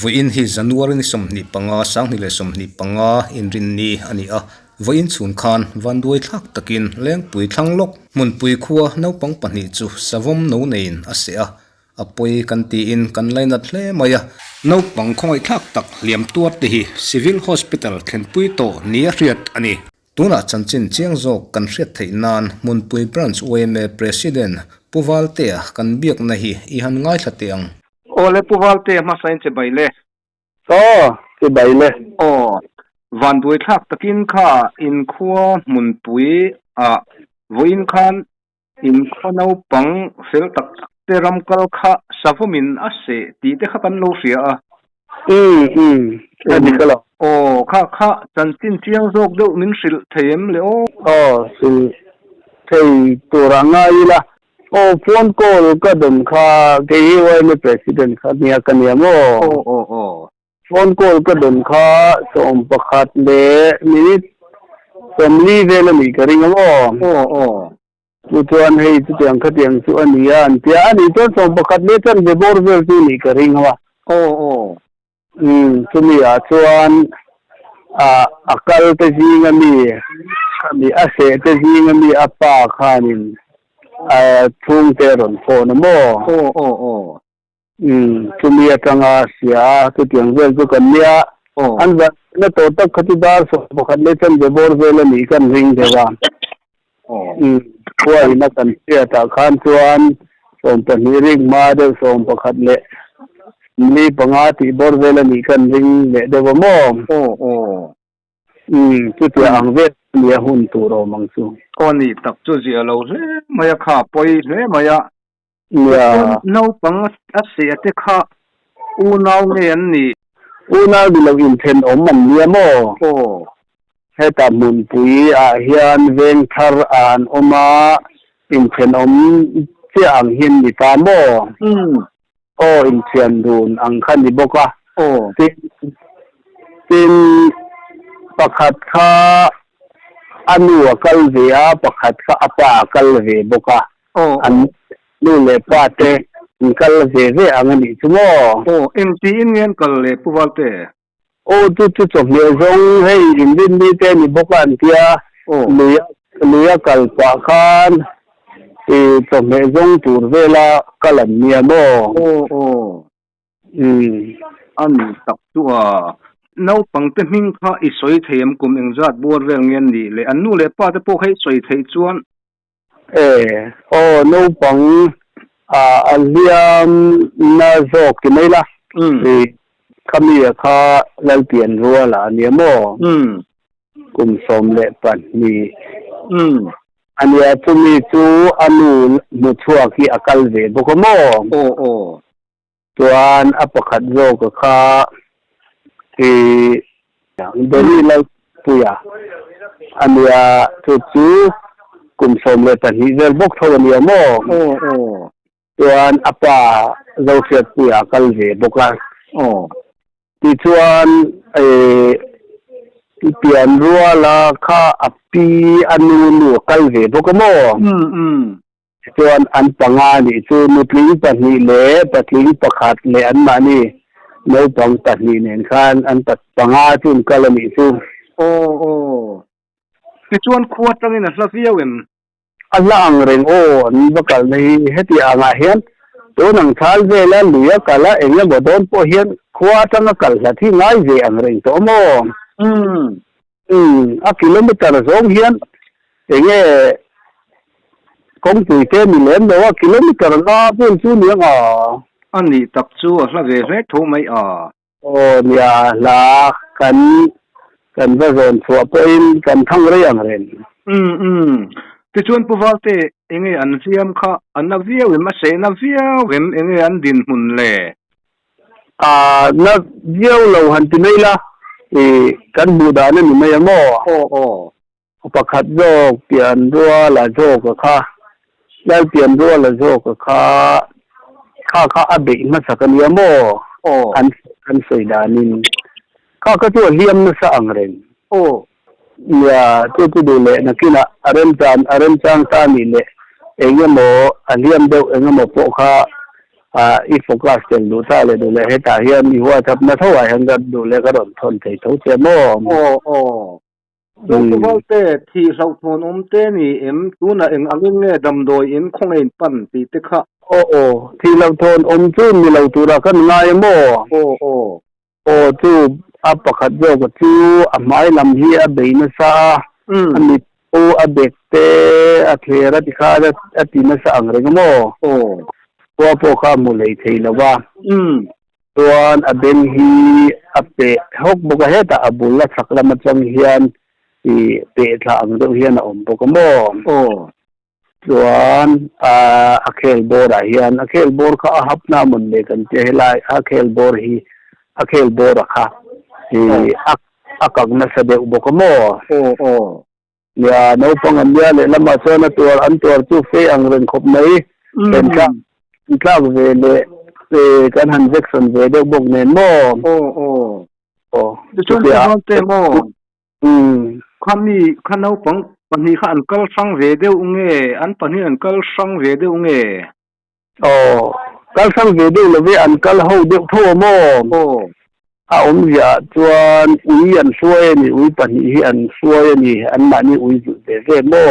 Voin hi January ni somni panga sang ni le somni panga inrin ni ani a voin chun khan vanduai thak takin leng pui thlang lok mun pui khuwa no pang pani chu savom no nein ase a apoi kan ti in kan laina thle maya no pang khoi thak tak liam tuat te hi civil hospital khen pui to ni riat ani tuna chanchin chiang jok kan hriat thei nan mun pui branch OMA president puwalte kan biak na hi I han ngai thatiang Ole puwalte ma sain che baile che baile van duai thak takin kha in khuwa mun pui a voin khan in khono pang fel tak te ram kal kha savumin ase ti te kha kan lo ria ani kala kha chanchin chiang jok do min sil them le sil thei turanga ila phone call ka dum kha ke wa president kha nia kania mo phone call ka dum kha som pakhat le minute family vela mi karing mo chuan hei chu tiang kha tiang chu ania an tia ani to som pakhat le chan de bor vel chu mi karing wa chumi a chuan akal te jinga mi ase te jinga mi apa khanin thung te ron phone mo chumi atanga sia tu tiang vel chu kan nia an va na to tak khati dar so pakhat le chan de bor vel ni kan ring dewa khoi na kan tia ta khan chuan som pa ni ring ma de som pakhat le ni panga ti bor vel ni kan ring le dewa mo chu tia ang vet ni hun tu ro mang chu ni tak chu ji alo re maya kha poi re maya no pang ase ate kha u naw nge an ni u naw di lo in then om man nia mo heta mun pui a hian veng thar an oma in then om che ang hin ni ta mo in thian dun ang khan ni boka tin pakhat kha anu akal ve a pakhat kha apa akal ve boka an nu le pa te kal ve angani chumo in ti in ngen kal le puwalte tu chok le zong hei in din ni te ni boka an tia luya kal pa khan chok le zong tur vela kalan nia mo ani tak tu no pang te hing kha I soi theim kum engzat bor vel ngen ni le anu le pa te po khai soi thei chuan no pang aliam na zok ti mai la khami kha lal pian ruwa la ni mo kum som le pan ni ania chumi chu anu mu chua ki akal ve bokomo tuan apakhat zok kha deli la puya ania chu kum som le tan hi zel bok tho ni mo tuan apa zauset puya kal ve boka ti chuan pian ruwa la kha api anu kal ve boka mo chuan an panga ni chu nutling pahni le patling pakhat le an ma ni no pang tahni nen khan an pat panga chun kalani chu ti chuan khuwa tangin a hlaviawem alla ang reng an bakal nei heti anga hian to nang thal vela luya kala enga bodon po hian khuwa tanga kal thi ngai ve ang reng to mo a kilometer zong hian enge kong tu te mi lem do kilometer na pun chu ni ani tak chu a hlave re tho mai nia la kan va zon thua po in kan thang re ang ren ti chuan puwalte enge an siam kha an avia we ma se na via wem enge an din hun le na viau lo han ti nei la kan buda na ni mai mo pakhat zo pian ruwa la zo kha lai pian ruwa la zo kha abe ma sakan ya mo an soidanin kha tu liam na sa angren ya tu le nakina arem chan ta ni le engemaw aliam deuh engemaw pawh kha i focus ten lu ta le du le heta hian mi huwa thap na thawai hanga du le ka ron thon thei tho che mo Dong te thi lau thon te ni em tu na eng angin nge dam doi in khong ein pan ti te kha thi lau thon chu mi lau tu ra kan ngai mo chu apakhat zo ko chu amai lam hi a beina sa ani a bekte a thera ti kha a ti na sa ang reng mo po kha mu lei thei lawa tuan a ben hi a pe hok boka heta abulla sakla ma chang hian i pe tha ang do hian a om boka mo tuan a khel bor a hian a khel bor kha a hap na mun le kan che lai a khel bor hi a khel bor kha akak na sa de boka mo ya no pangam ya le lama chona tur an tur chu fe ang ren khop mai ken ka ve le kan han Jackson ve de bok nen mo de chon te mo khanau pang pani kha an kal sang ve de unge an pani an kal sang ve de unge kal sang ve de le ve an kal ho de tho mo a ya chuan ui an suai ni ui pani hi an suai ni an ma ni ui zu de ve mo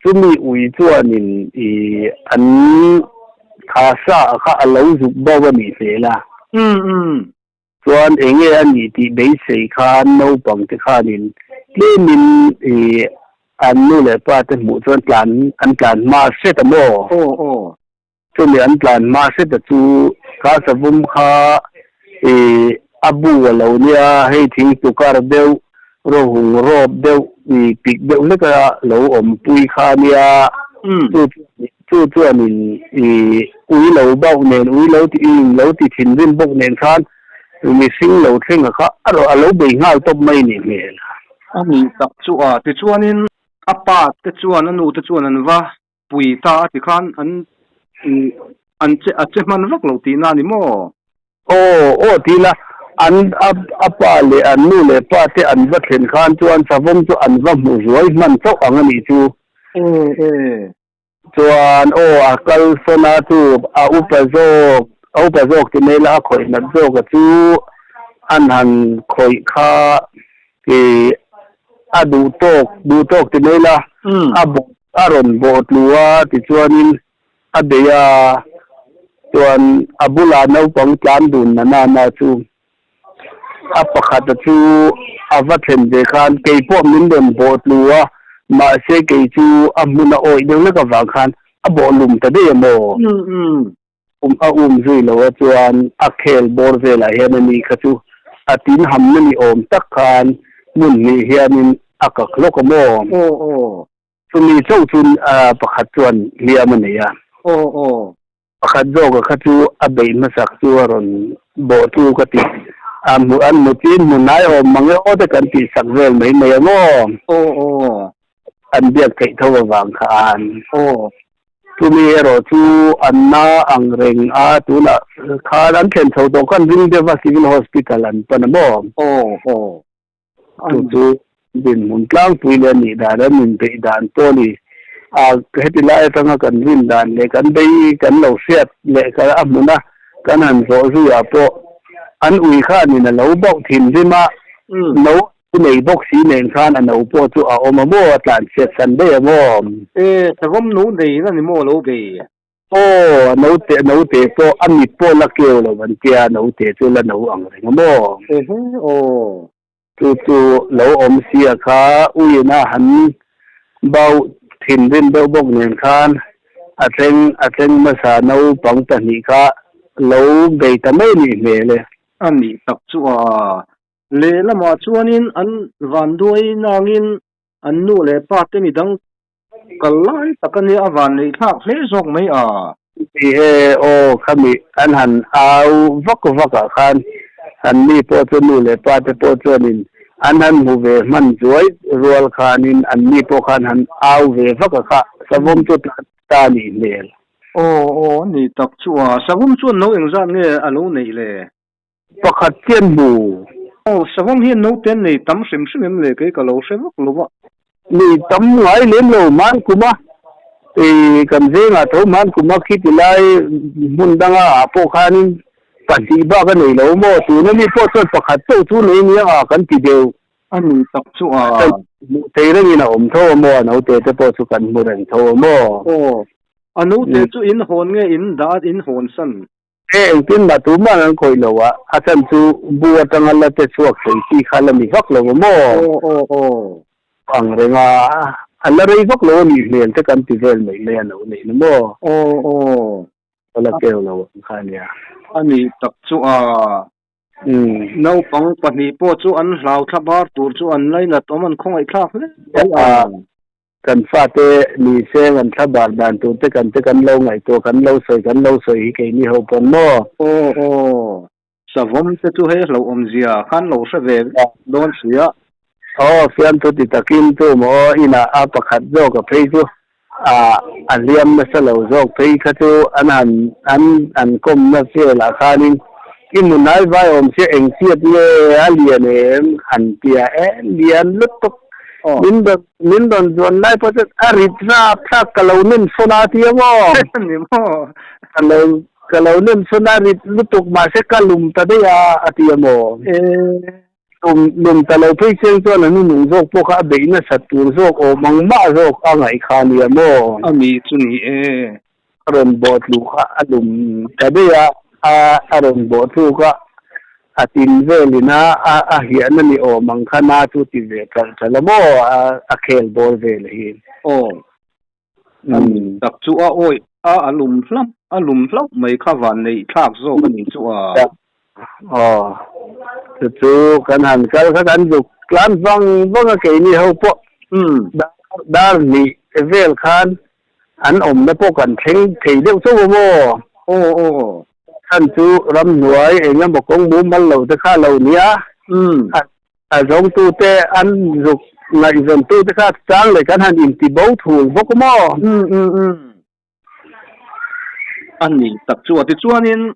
chumi ui chuan in I an khasa kha alo zu ba wa ni se la chuan enge an ni ti dei sei khan no pang te khanin le min an nu le pa te mu chuan plan ma se ta mo chumi an plan ma se ta chu kha savum kha abu lo nia hei thing tu kar deu ro hung rob deu I pik deu le ka lo om pui kha nia chu anin ui lo bau nen ui lo ti thin rin bok nen khan mi sing lo thenga kha alo be ngal top mai ni mel ani tak chu ti chuanin apa te chuan anu te chuan an wa pui ta ti khan an che man vak lo ti na ni mo ti la an apa le an nu le pa te an va thlen khan chuan savom chu an va mu roi man chok ang ani chu chuan akal sona chu a upazok ti mela khoi na zo ka chu an han khoi kha du tok ti mela aron bot luwa ti chuanin abeya chuan abula no pang tlan dun na chu apakhat chu avathen de khan keipo min don bot luwa ma se kei chu amuna oi de le ka wang khan abo lum ta de mo zui lo chuan a khel bor vela hian ani kha chu atin ham ni om tak khan mun ni hianin akak lo ko mo chumi chun pakhat chuan liam ani ya pakhat zo ka kha chu abei masak chu ron bo chu ka ti an mutin munai o mange o de kan ti sakvel mai mai mo an biak kai thawa wang khan tumi ero chu anna angreng a tuna khan an thlen tho to kan ring de va civil hospital an panamo chu din mun tlang puile ni da min pe dan to ni hetila etanga kan rin dan le kan bei kan lo siat le ka amuna kan han zo zu ya po an ui kha ni na lo bok thin dima no nei bok si nen khan an no po chu a oma mo atlan set san de mo sagom nu nei na ni mo lo be no te po ami po la keo lo ban tia no te chu la no ang re mo chu lo om si kha ui na han bau thin rin do bok nen khan atleng masa no pang ta ni kha lo be ta mai ni mele ani tak chu le lama chuanin an van duai nangin an nu le pa te mi dang kalai takani avan nei thak hle zok mai khami an han au vak khan an ni po chu nu le pa te po chuanin an han mu ve man juai rual khanin an ni po khan han au ve vak kha savom chu ta ni mel ni tak chu savom chu no engzan nge alo nei le pakhat chen bu savom hi no ten nei tam sim sim le ke ka lo se vak lo wa ni tam ngai len lo man kuma thì cần dễ mà thấu man cũng mắc khi thì lại muốn đang à bộ khan cần thì ba cái này lâu mà tụi nó đi phố cho bạc hạt châu tụi này nhá cần thì đều anh tập chú à thế đó như nào thấu mà nó thế cho phố cho cần mua đàn thấu mà anh nói thế chú in hồn nghe in đã in hồn sân anh tin mà tụi mà nó coi lâu à chân chú bùa tăng là thế suốt thì chỉ khai là mình vắt lâu mà bằng rồi mà anh là đây vắt lâu mình liền cho cần thì về mình liền lâu này mà là kêu lâu khai nha anh tập chú à nấu bằng phần đi po chú anh lao tháp bar tour chú anh lấy là tôm anh không ai khác đấy cần pha tê mì xe gần tháp bar đàn tụi tê cần lâu ngày tụi cần lâu sợi cái ni hậu phần mò sa vong tê chú hay lâu zia khăn lâu sẽ về đón xía phiền tụi thì takin tụi mò ina apa khát do cái phê chú anh liam nó sẽ lâu do phê khát chú anh com nó sẽ là khanin in muốn nói vai sẽ anh sẽ đi liền em hẳn tia liền lúc tục min don zon lai po arit na phak kalau nin sona tia mo kalau nin sona rit lutuk ma se kalum ta de ya atia mo lum ta lo phei seng cho na nu zok po kha be na satur zok o mangma zok angai khania mo ami chuni ron bot lu kha alum ta de ya ron bot lu kha atin velina hian ni o mangkhana chu ti ve kalamo khel bol vel hi tak chu oi alum hlam mai kha van nei thak zo kan chu chu kan han kal kha kan dục klan vang ke ni ho po dar ni vel khan an na po kan thei deu chu mo anh chú rắm nuôi anh em một con bún mắm lẩu tới khá lẩu nia giống tu te ăn dục ngày dần tu tới khá sáng lại cái hàng in thì bấu thủ vô có mò anh nhỉ tập chuột thì chuột nên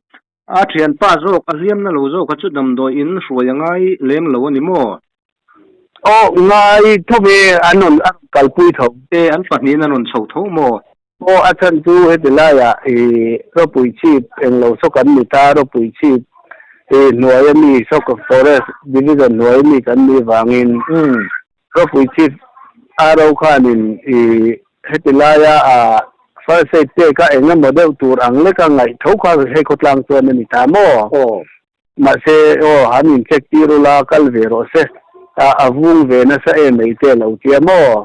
thiền pa rồi cái liêm nó lẩu rồi cái chút đầm đôi in rồi ngay liêm lẩu anh mò ngay thôi về anh non ăn cải bùi thầu anh phát hiện anh non sầu thấu mò chân chú hết là ya rồi bùi chip em lâu số cắn người ta rồi bùi chip nuôi mi số cái forest division nuôi mi cắn mi vangin rồi bùi chip đâu khan in hết là ya phải xây cái anh em model tour ang lấy cái ngày thấu kha hay cốt lang cho nên người ta mo mà sẽ hắn in check tiro la calve rồi sẽ avung về nó sẽ em ấy tên lâu kia mo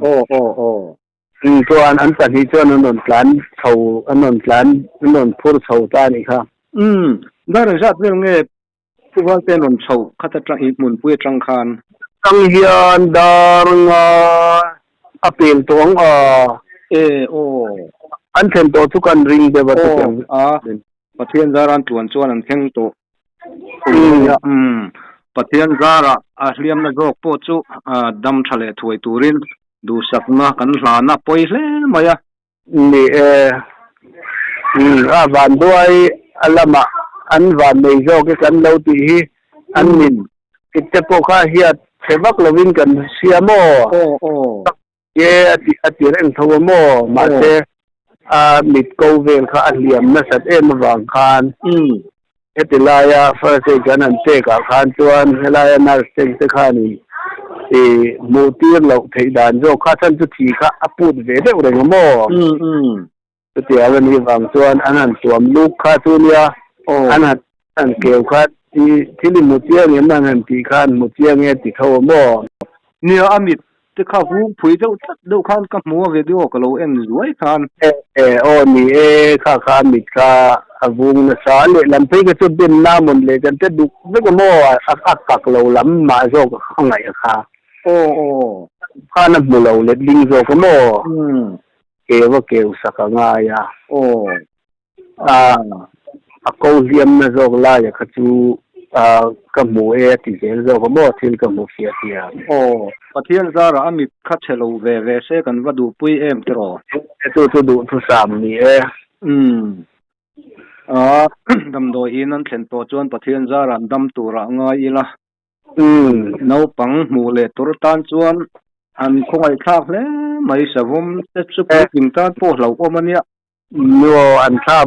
cho anh phải đi cho nó plan thầu anh plan phur thầu ta này ha đó là rất là ngheผู้ว่าเป็นนนชาวขัดจังอีกมุนปุยจังคานจังเฮียนดารงapel tongอันเทนโตทุกันริงเดบัตเตงปะเทียนจารันตวนจวนอันเทงโตปะเทียนจาระเลียมนะโรคโปจุดำทะเลถวยตูรินดูสักนะกันหลานะปอยเลยมายะนี่วันด้วยอัลมาอันวันในโลกกันเราตีอันมินกิจโปค่าเฮียเชวักลวินกันเสียโมอติเร่งทวโมมาเซมิดโกเวลค่าอันเลียมนะสัตเอ็มวางคานติลายาฟาเซกันอันเตกาคานจวนเฮลายานาเซงเตคานีมูตีเราเทดานโจข้าท่านจุทีข้าอพูดเวเดอร์เรงโมตัวเดียวกันนี้บางส่วนอันนั้นสวมลูกข้าตัวเนี้ยอันนั้นเกี่ยวข้าที่ลิมูเตียเนี่ยมันตีข้ามูเตียเนี่ยติเขาโมเนี่ยอามิดจะข้าหูผุยเจ้าดูข้านกับมัวเวดีโอกับเราเอ็นรวยข้านนี่ข้ามิดข้าวุ้งนะสารเลยลำพีก็จะเป็นน้ำมันเลยกันจะดูไม่ก็โมอักกักเราล้ำมาโจกข้างไหนข้าข้านับมือเราเล็ดลิงโจก็โมเกี่ยวสักง่ายก็เรียมนะโจกลายขจูกับหมูที่เจอโจก็โมที่กับหมูเสียปะเทียนซาระมีคัดเชลเวเซกันว่าดูปุยเอ็มตรอตัวดูทุสามนี่ดำโดยอินันเซนโตจวนปะเทียนซาระดำตัวระง่ายละนปังหมูเลตุรตันจวน an không ai khác lẽ mấy sao hôm tết chụp hình ta po lâu ôm anh ạ no an tha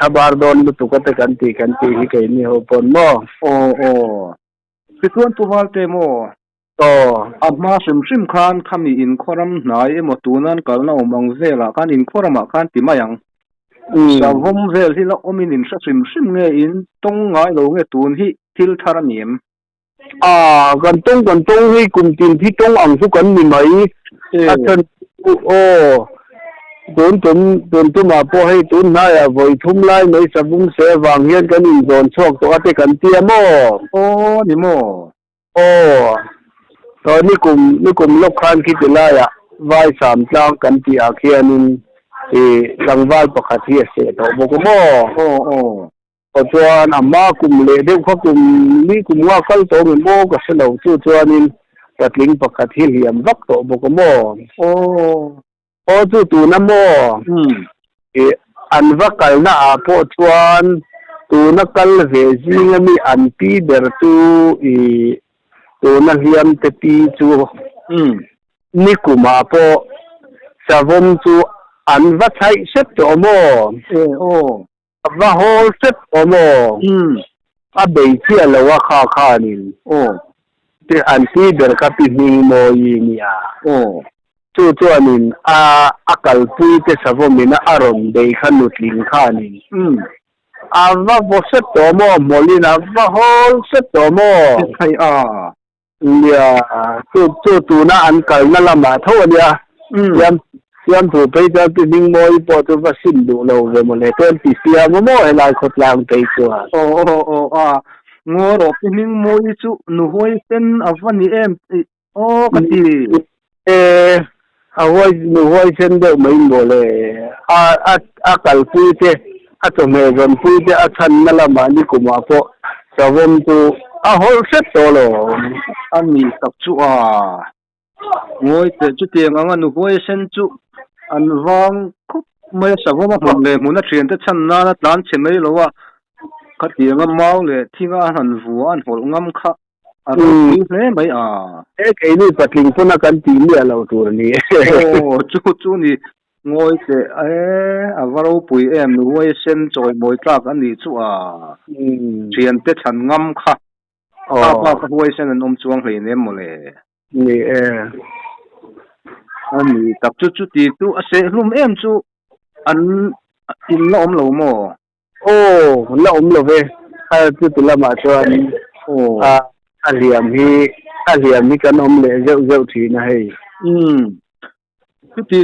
bar don tu ka te kan ti hi ke ni ho pon mo cái tuần tu vào thế mo mà sim khan kami in khoram nai emo tunan kalna omang vela kan in khorama khan ti mayang sao hôm vel hi la omin in sa sim nge in tong ngai lo nge tun hi thil tharam yem kan tong hi kum tin thi tong ang su kan mi mai achen tun tu ma po hai tun na ya voi thum lai mai sabum se wang hian kan in zon chok to ate kan tia mo ni mo to ni kum lok khan ki tila ya vai sam tlang kan ti a khianin langwal pakhat hi se to bo ko mo chuan amma kum le deuh kha kum ni kum wa kal to mi mo ka se lo chuanin patling pakhat hi liam vak to bo ko mo chu tu na mo an vakal na a po chuan tu na kal ve zinga mi an pi der tu tu na hiam te pi chu ni kuma po savom chu an va thai set to mo va hol set to mo a be chi lo wa kha nin te an pi der ka pi ni mo yi ni a chu anin a akal pui te savomina arom dei khanu tling khanin a va boset to mo molina va hol set to mo khai ya chu na an kal na lama tho nia yam thu pe ja ti ning moi po tu va sim du lo ve mo le ten ti sia mo la khot lang pe chu ngoro pi ning moi chu nu hoi ten avani em kati hoi sen de mai mo le a kal pui te a to me gon pui te a than na lama ni kuma po savom tu a hol set to lo ani tak chu ngoi te chu tiang anga nu hoi sen chu an wang khup mai savom ma le mun na thian te chan na tlan chen mai lo wa khati anga mau le thinga han vu an hol ngam kha ni le mai ke ni patling puna kan ti ni alo tur ni chu ni ngoi te avaro pui em nu hoi sen choi moi tlak ani chu thian te chan ngam kha ka hoi sen an chuang hlei nem mo le ni ani tak chu ti tu ase hlum em chu an in la lo mo la lo ve chu tu la ma chuan aliam hi kan le zeu thi na hei ti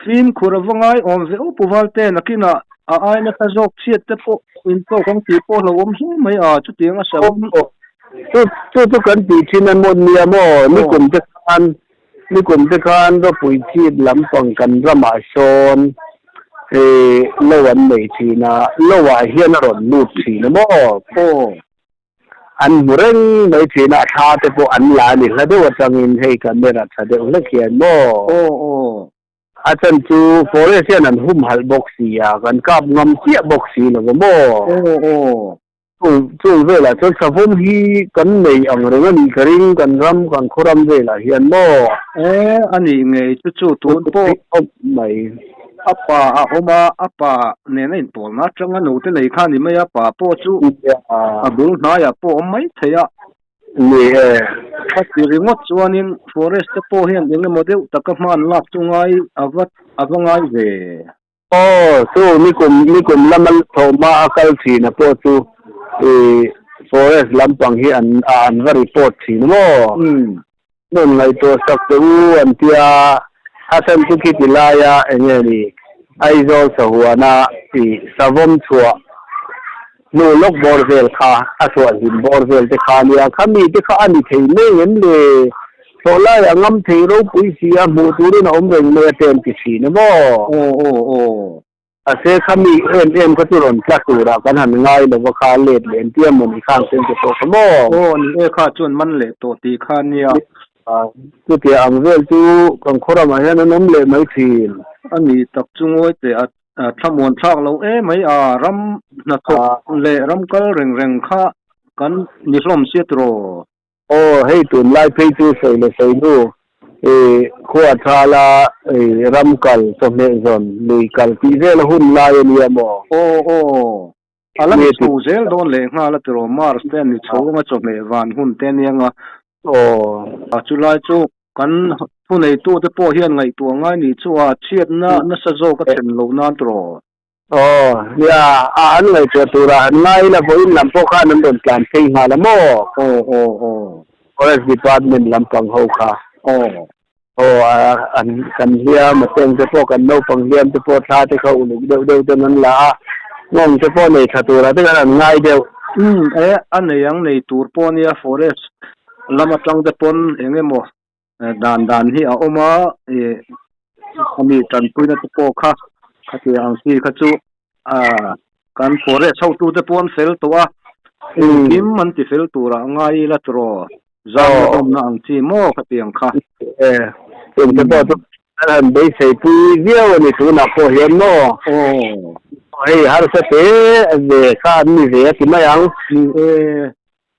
fin khurawangai om ve puwalte nakina ai na ka jok chiat te po in to kong ti po lo om hi mai chu tinga sa chu kan ti thin an mon nia mo ni kum te khan ro pui chi lam pang kan rama son lo wan nei thi na lo wa hian ron lut thi na mo an mureng mai thi na tha te po an la ni la de watangin hei camera tha de le khian mo achan chu forest an hum hal boxi ya kan kap ngam chia boxi lo mo chu vela chu savum hi kan nei ang re ni karing kan ram kan khoram vela hian mo ani nge chu tun po mai apa ne in pol na changa no te nei kha ni mai apa po chu abul na ya po mai thaya ni khati ringot chuanin forest te po hian ding model takman lak chungai awangai ve so ni kum lamal thoma akal thi na po chu forest lampang hi an va report thi no non ngai to sak tu an tia asan tu ki tilaya engeni aizo sahuana ti savom chua no lok borvel kha aswa hin borvel te kha nia khami te kha ani thei me yen le sola ya ngam thei ro pui sia mu tu rin om reng me tem ti si na mo ase khami em ka turon tla tura kan han ngai lo kha let len tiam mo ni khang sen te to mo ni kha chun man le to ti kha nia chu ti ang vel chu kan khora ma hian nom le mai thin ani tak chungoi te thamon thak lo mai ram na thok le ram kal reng kha kan ni hlom siatro hei tun lai phei chu sei le sei nu khuya thala ramkal somne zon ni kalpi vel hun lai ni mo alam chu zel don le nga la tro mars ten ni chonga chome van hun ten yanga chulai chu kan hunei tu te po hian ngai tu ngai ni chu a chiat na sa zo ka chen lo na tro ya an ngai tu ra ngai la boin lam po kha nan don plan thei ma la mo forest department lam pang ho kha an kan hia ma teng te po kan no pang liam te po tha te kha u deu te nan la ngom te po nei khatura te kan ngai deu an nei ang nei tur po nia forest lama tang te pon engemo dan hi a oma ami tan puina te po kha khati ang si khachu kan forest ho tu te pon fel to a kim man ti fel tura ngai la tro zam na ang chi mo khati ang kha tem te po tu an be sei pu viau ni tu na po hian no har sa te ve kha ni ve ti mai ang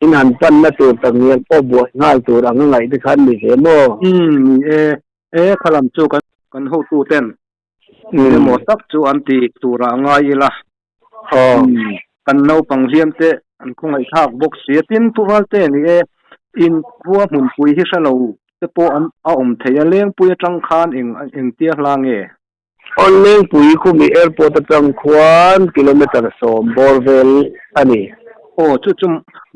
in han pan na tu tang yen po bo ngal tu rang ngai te khan ni ve mo khalam chu kan ho tu ten mo tak chu an ti tu ra ngai la kan no pang hiam te an khongai thak box sia tin tu wal te ni in khuwa mun pui hi sa lo te po an a theya leng pui tang khan eng tia hlang on leng pui khu mi airport tang khwan kilometer som borvel ani chu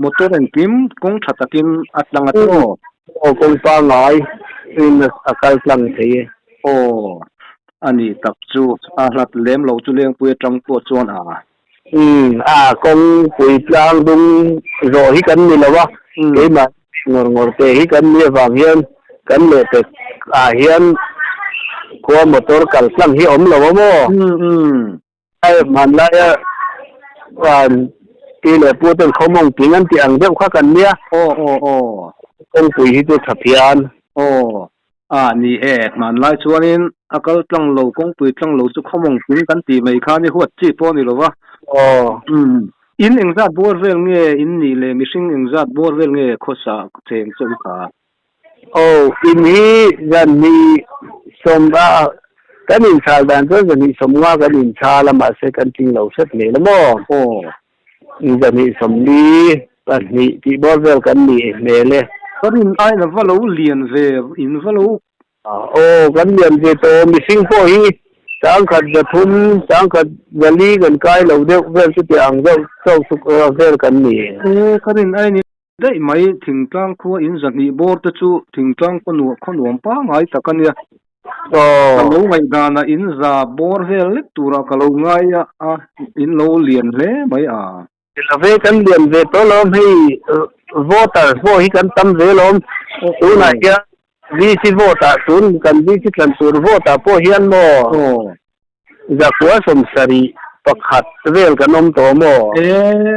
motor en kim kong thatakin atlang atro kong pa ngai in akal tlang thei ani tak chu a hlat lem lo chu leng pui tang po chon kong pui tlang dung ro hi kan ni lawa ke ma ngor te hi kan ni wang hian kan le te hian ko motor kal tlang hi om lawa mo ai man la ya ti le pu ten khomong pingan ti ang deu kha kan nia kong pui hi tu thapian ni man lai chuanin akal tlang lo kong pui tlang lo chu khomong pin kan ti mai kha ni huat chi po ni lowa in engzat bor vel nge in ni le mishing engzat bor vel nge khosa theng chu kha in hi gan ni somba kan in sal dan zo ni somwa kan in sala ma se kan ting lo set le lo mo in gan ni somni kan ni ti bor vel kan ni le le in ai na valo lian ve in valo kan lian ve to mishing po hi sang khat da thun sang khat gali gan kai lo deu vel chu ti ang zo su vel kan ni karin ai ni dai mai thingtang khu in zani bor te chu thingtang ko nu khonwam pa ngai takania lo ngai dana in za bor vel lek tura kalo ngai in lo lian le mai la ve kan lian ve to lo hi voter ho hi kan tam ve lom tu na ya visi vota tun kan visi kan tur vota po hian mo za kwa som sari pakhat vel kanom to mo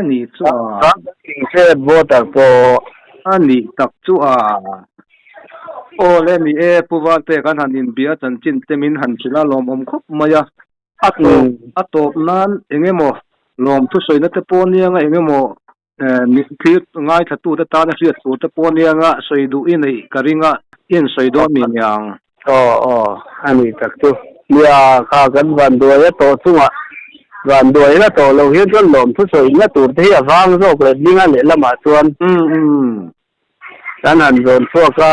ni chu se vota po ani tak chu le mi puwa te kan hanin bia chan chin temin han chila lom khop maya atop nan engemo lom thu soina te po nianga engemo mi khit ngai thatu ta na riat tu te po nianga soidu inei karinga in soido mi nyang ani tak tu ya kha kan van do ya to chunga van do ya to lo hi chon lom thu soina tu te ya wang zo le linga le lama chuan kan han zon ka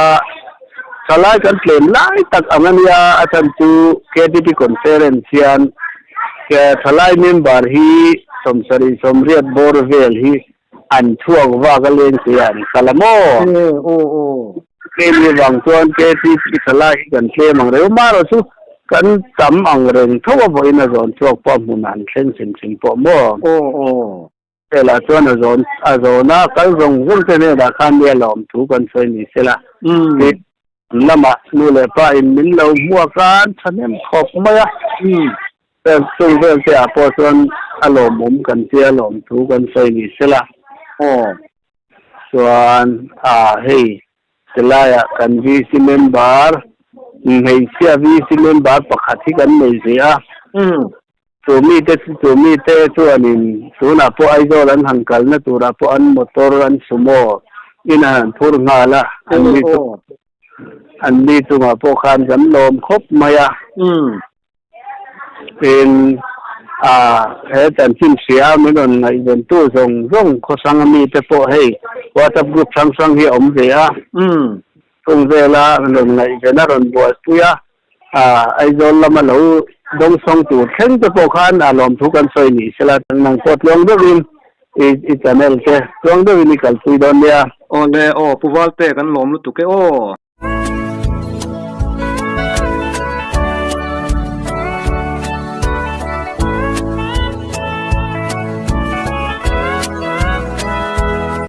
salai kan claim lai tak amania atan tu KTP conference yan ke salai member hi somsari somriat borvel hi an thuang wa ga len sian kalamo ke ni wang chuan KTP salai kan claim ang re maro chu kan tam ang reng thowa boina zon chuak pa munan thleng sin po mo tela chuan azona kal rong rong te ne da khan ya lom thu kan soi ni sela lama nule pa in min lo mua kan thanem khop maya sung vel te apo chuan alom kan tia lom thu kan soi ni sela chuan hei selaya kan VC member hei sia VC member pakhat hi kan nei zia tumi te chuanin tuna po aizo lan hankal na tura po an motor an sumo ina phur ngala อันนี้ตัวมาพวกคันกันลมครบมาอ่ะเป็นแต่ชิ้นเสียไม่โดนในเป็นตู้ส่งเขาสั่งมีแต่พวกให้ว่าจะกรุ๊ปสั่งให้อมเสียตรงเวลาโดนในเป็นนั่นบัวปุยไอ้โดนละมันเราดงส่งตัวเข่งแต่พวกคันอารมณ์ทุกคนสวยนี่เสร็จนั่งกดลงด้วยอีจันเอลเช่ลงด้วยนี่กัลปุยโดนเนี่ยโอ้เลยโอ้ผู้ว่าเตะกันล้มลุตุกโอ้